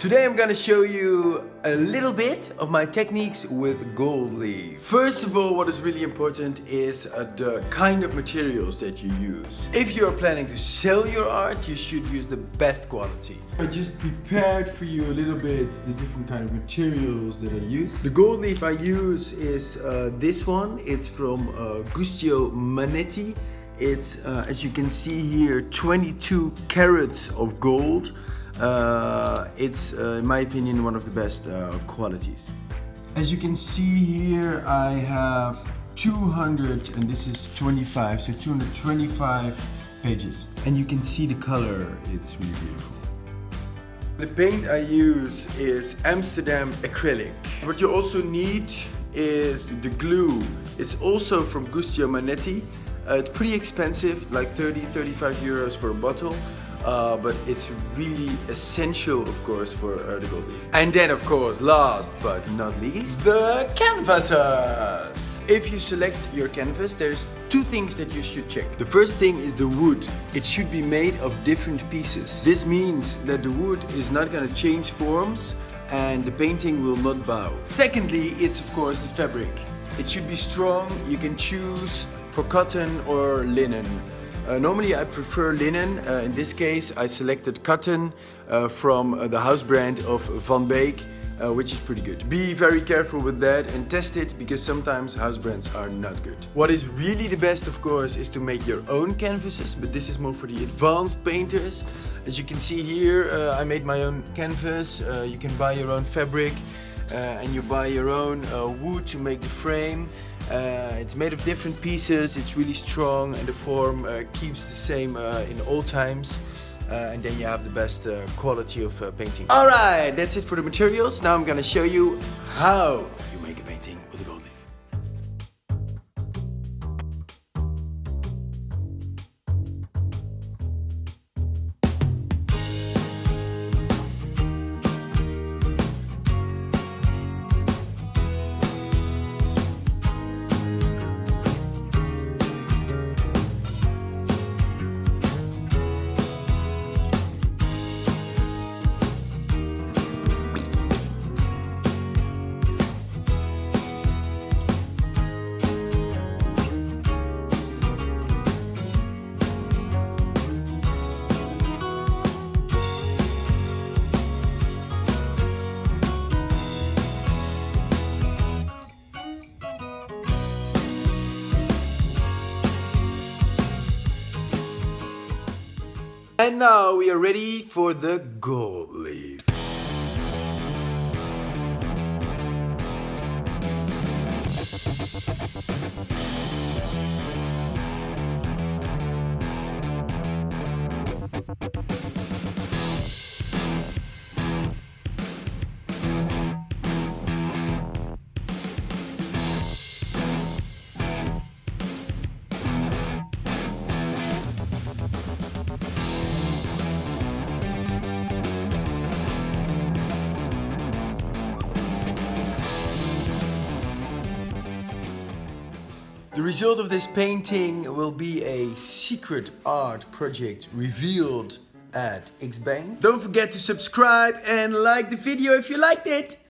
Today I'm gonna show you a little bit of my techniques with gold leaf. First of all, what is really important is the kind of materials that you use. If you're planning to sell your art, you should use the best quality. I just prepared for you a little bit the different kind of materials that I use. The gold leaf I use is this one. It's from Giusto Manetti. It's, as you can see here, 22 carats of gold. It's, in my opinion, one of the best qualities. As you can see here, I have 200, and this is 25, so 225 pages. And you can see the color, it's really beautiful. The paint I use is Amsterdam Acrylic. What you also need is the glue. It's also from Giusto Manetti. It's pretty expensive, like 30-35 euros for a bottle. But it's really essential, of course, for the gold leaf. And then, of course, last but not least, the canvases. If you select your canvas, there's two things that you should check. The first thing is the wood. It should be made of different pieces. This means that the wood is not going to change forms and the painting will not bow. Secondly, it's of course the fabric. It should be strong. You can choose for cotton or linen. Normally I prefer linen. In this case I selected cotton from the house brand of Beek, which is pretty good. Be very careful with that and test it, because sometimes house brands are not good. What is really the best, of course, is to make your own canvases, but this is more for the advanced painters. As you can see here, I made my own canvas. You can buy your own fabric and you buy your own wood to make the frame. It's made of different pieces, it's really strong, and the form keeps the same in all times. And then you have the best quality of painting. Alright, that's it for the materials. Now I'm gonna show you how you make a painting with a gold leaf. And now we are ready for the gold leaf. The result of this painting will be a secret art project revealed at Xbang. Don't forget to subscribe and like the video if you liked it.